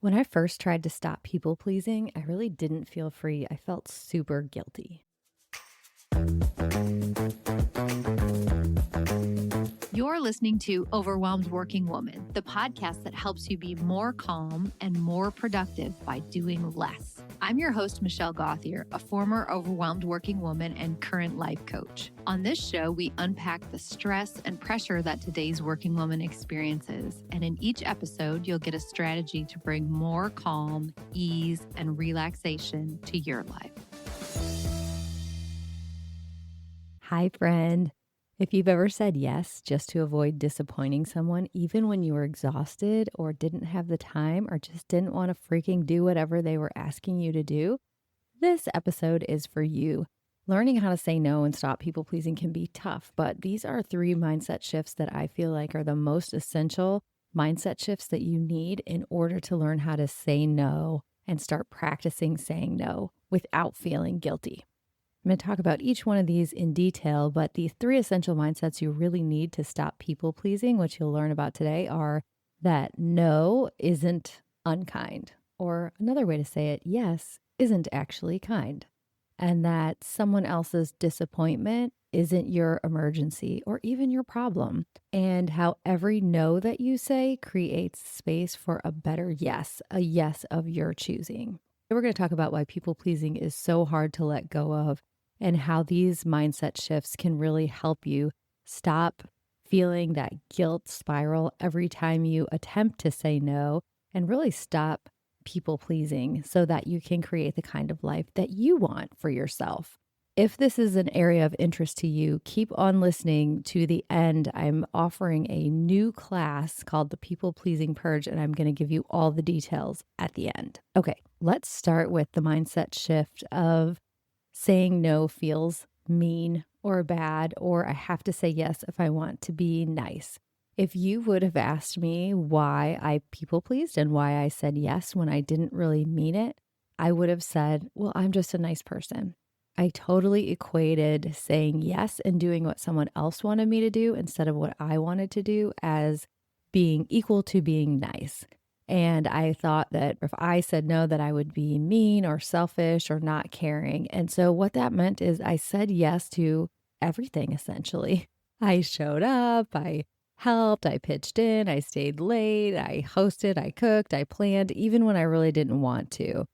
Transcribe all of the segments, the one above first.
When I first tried to stop people pleasing, I really didn't feel free. I felt super guilty. You're listening to Overwhelmed Working Woman, the podcast that helps you be more calm and more productive by doing less. I'm your host, Michelle Gauthier, a former overwhelmed working woman and current life coach. On this show, we unpack the stress and pressure that today's working woman experiences. And in each episode, you'll get a strategy to bring more calm, ease, and relaxation to your life. Hi, friend. If you've ever said yes just to avoid disappointing someone, even when you were exhausted or didn't have the time or just didn't want to freaking do whatever they were asking you to do, this episode is for you. Learning how to say no and stop people pleasing can be tough, but these are 3 mindset shifts that I feel like are the most essential mindset shifts that you need in order to learn how to say no and start practicing saying no without feeling guilty. I'm going to talk about each one of these in detail, but the 3 essential mindsets you really need to stop people pleasing, which you'll learn about today, are that no isn't unkind, or another way to say it, yes isn't actually kind, and that someone else's disappointment isn't your emergency or even your problem, and how every no that you say creates space for a better yes, a yes of your choosing. We're going to talk about why people pleasing is so hard to let go of, and how these mindset shifts can really help you stop feeling that guilt spiral every time you attempt to say no, and really stop people pleasing so that you can create the kind of life that you want for yourself. If this is an area of interest to you, keep on listening to the end. I'm offering a new class called the People Pleasing Purge, and I'm going to give you all the details at the end. Okay, let's start with the mindset shift of saying no feels mean or bad, or I have to say yes if I want to be nice. If you would have asked me why I people pleased and why I said yes when I didn't really mean it, I would have said, well, I'm just a nice person. I totally equated saying yes and doing what someone else wanted me to do instead of what I wanted to do as being equal to being nice. And I thought that if I said no, that I would be mean or selfish or not caring. And so what that meant is I said yes to everything, essentially. I showed up, I helped, I pitched in, I stayed late, I hosted, I cooked, I planned, even when I really didn't want to.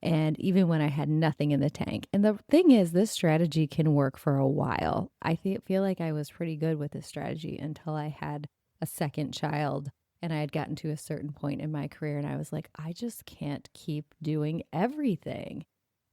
And even when I had nothing in the tank. And the thing is, this strategy can work for a while. I feel like I was pretty good with this strategy until I had a second child. And I had gotten to a certain point in my career and I was like, I just can't keep doing everything.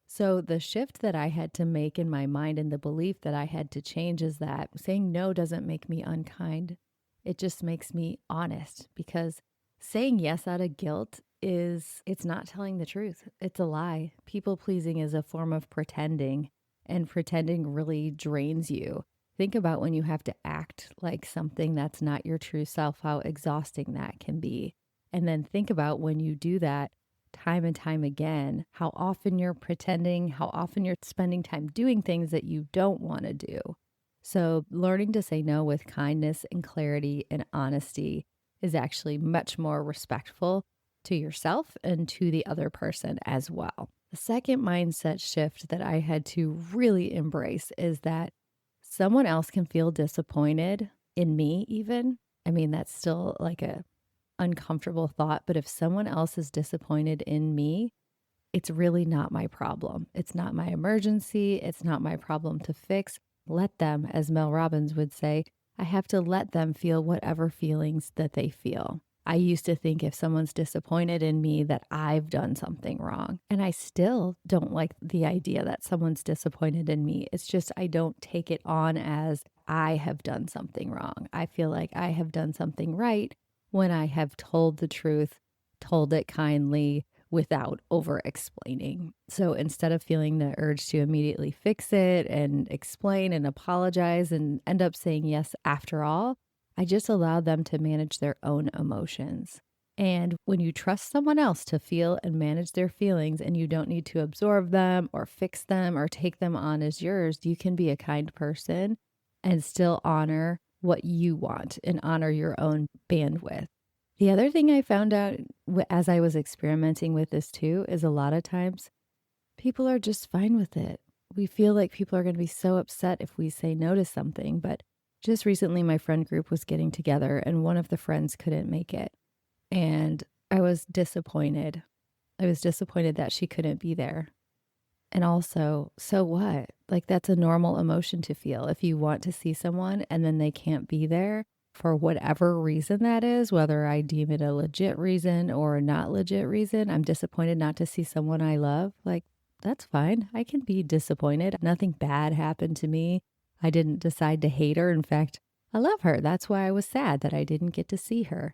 So the shift that I had to make in my mind and the belief that I had to change is that saying no doesn't make me unkind. It just makes me honest, because saying yes out of guilt it's not telling the truth. It's a lie. People pleasing is a form of pretending, and pretending really drains you. Think about when you have to act like something that's not your true self, how exhausting that can be. And then think about when you do that time and time again, how often you're pretending, how often you're spending time doing things that you don't want to do. So learning to say no with kindness and clarity and honesty is actually much more respectful to yourself and to the other person as well. The second mindset shift that I had to really embrace is that someone else can feel disappointed in me even. I mean, that's still like a uncomfortable thought, but if someone else is disappointed in me, it's really not my problem. It's not my emergency. It's not my problem to fix. Let them, as Mel Robbins would say, I have to let them feel whatever feelings that they feel. I used to think if someone's disappointed in me that I've done something wrong. And I still don't like the idea that someone's disappointed in me. It's just I don't take it on as I have done something wrong. I feel like I have done something right when I have told the truth, told it kindly, without over explaining. So instead of feeling the urge to immediately fix it and explain and apologize and end up saying yes after all, I just allow them to manage their own emotions. And when you trust someone else to feel and manage their feelings and you don't need to absorb them or fix them or take them on as yours, you can be a kind person and still honor what you want and honor your own bandwidth. The other thing I found out as I was experimenting with this too is a lot of times people are just fine with it. We feel like people are going to be so upset if we say no to something. But just recently, my friend group was getting together and one of the friends couldn't make it. And I was disappointed. I was disappointed that she couldn't be there. And also, so what? Like, that's a normal emotion to feel. If you want to see someone and then they can't be there for whatever reason that is, whether I deem it a legit reason or a not legit reason, I'm disappointed not to see someone I love. Like, that's fine. I can be disappointed. Nothing bad happened to me. I didn't decide to hate her. In fact, I love her. That's why I was sad that I didn't get to see her.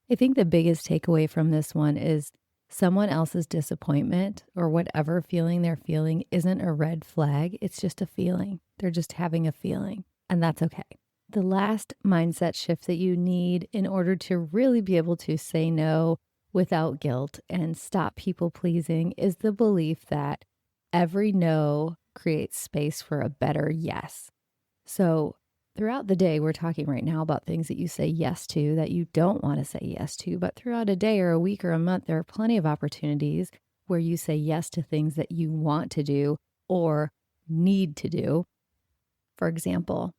I think the biggest takeaway from this one is someone else's disappointment or whatever feeling they're feeling isn't a red flag. It's just a feeling. They're just having a feeling, and that's okay. The last mindset shift that you need in order to really be able to say no without guilt and stop people pleasing is the belief that every no creates space for a better yes. So throughout the day, we're talking right now about things that you say yes to that you don't want to say yes to. But throughout a day or a week or a month, there are plenty of opportunities where you say yes to things that you want to do or need to do. For example,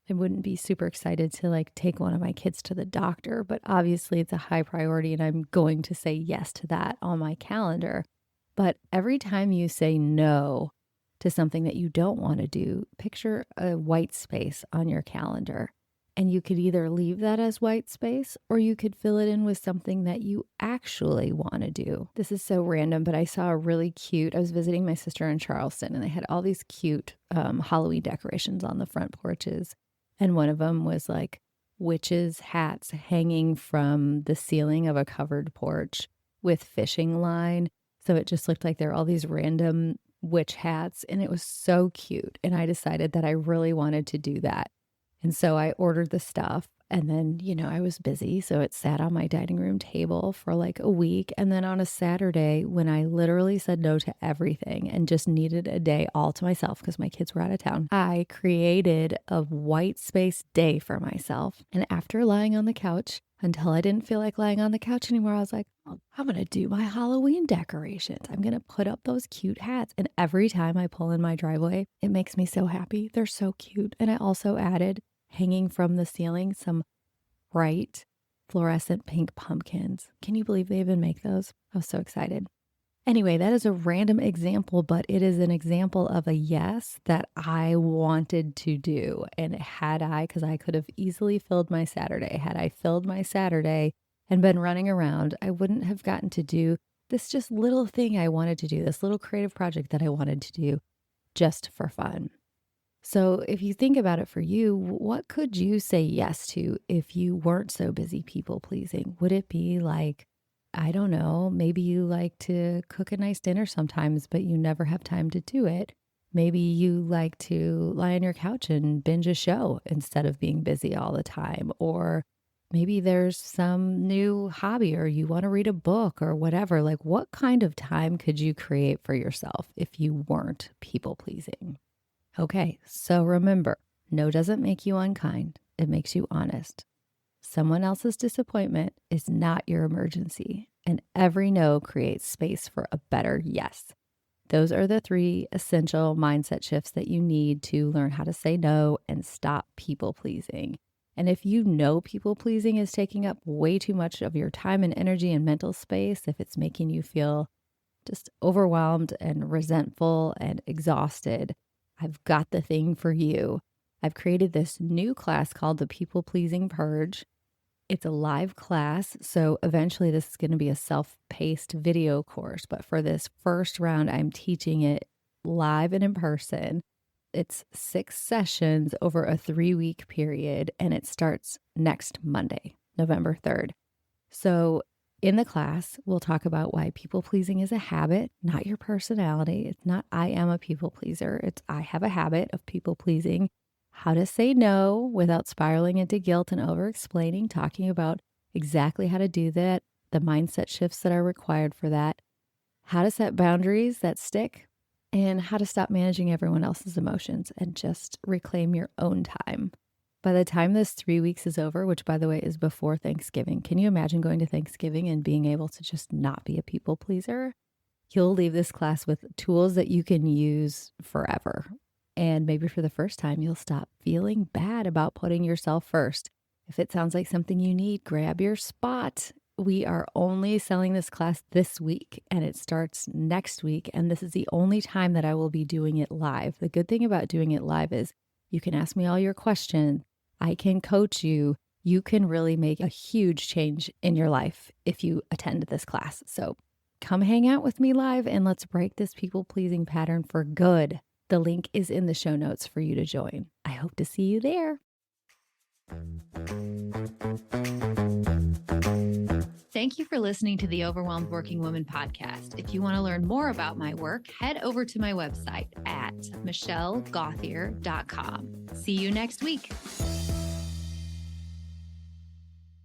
I wouldn't be super excited to like take one of my kids to the doctor, but obviously it's a high priority and I'm going to say yes to that on my calendar. But every time you say no to something that you don't want to do, picture a white space on your calendar. And you could either leave that as white space or you could fill it in with something that you actually want to do. This is so random, but I saw a really cute, I was visiting my sister in Charleston and they had all these cute Halloween decorations on the front porches. And one of them was like witches' hats hanging from the ceiling of a covered porch with fishing line. So it just looked like there were all these random witch hats and it was so cute. And I decided that I really wanted to do that. And so I ordered the stuff and then, I was busy. So it sat on my dining room table for like a week. And then on a Saturday, when I literally said no to everything and just needed a day all to myself because my kids were out of town, I created a white space day for myself. And after lying on the couch until I didn't feel like lying on the couch anymore, I was like, oh, I'm going to do my Halloween decorations. I'm going to put up those cute hats. And every time I pull in my driveway, it makes me so happy. They're so cute. And I also added hanging from the ceiling some bright fluorescent pink pumpkins. Can you believe they even make those? I was so excited. Anyway, that is a random example, but it is an example of a yes that I wanted to do. And because I could have easily filled my Saturday. Had I filled my Saturday and been running around, I wouldn't have gotten to do this just little thing I wanted to do, this little creative project that I wanted to do just for fun. So if you think about it for you, what could you say yes to if you weren't so busy people pleasing? Would it be like, I don't know, maybe you like to cook a nice dinner sometimes, but you never have time to do it. Maybe you like to lie on your couch and binge a show instead of being busy all the time. Or maybe there's some new hobby or you want to read a book or whatever. Like, what kind of time could you create for yourself if you weren't people pleasing? Okay, so remember, no doesn't make you unkind. It makes you honest. Someone else's disappointment is not your emergency, and every no creates space for a better yes. Those are the 3 essential mindset shifts that you need to learn how to say no and stop people pleasing. And if you know people pleasing is taking up way too much of your time and energy and mental space, if it's making you feel just overwhelmed and resentful and exhausted, I've got the thing for you. I've created this new class called the People Pleasing Purge. It's a live class, so eventually this is going to be a self-paced video course. But for this first round, I'm teaching it live and in person. It's 6 sessions over a 3-week period, and it starts next Monday, November 3rd. So in the class, we'll talk about why people pleasing is a habit, not your personality. It's not I am a people pleaser. It's I have a habit of people pleasing. How to say no without spiraling into guilt and over explaining, talking about exactly how to do that, the mindset shifts that are required for that, how to set boundaries that stick, and how to stop managing everyone else's emotions and just reclaim your own time. By the time this 3 weeks is over, which by the way is before Thanksgiving, can you imagine going to Thanksgiving and being able to just not be a people pleaser? You'll leave this class with tools that you can use forever. And maybe for the first time, you'll stop feeling bad about putting yourself first. If it sounds like something you need, grab your spot. We are only selling this class this week and it starts next week. And this is the only time that I will be doing it live. The good thing about doing it live is you can ask me all your questions. I can coach you. You can really make a huge change in your life if you attend this class. So come hang out with me live and let's break this people-pleasing pattern for good. The link is in the show notes for you to join. I hope to see you there. Thank you for listening to the Overwhelmed Working Woman podcast. If you want to learn more about my work, head over to my website at michellegauthier.com. See you next week.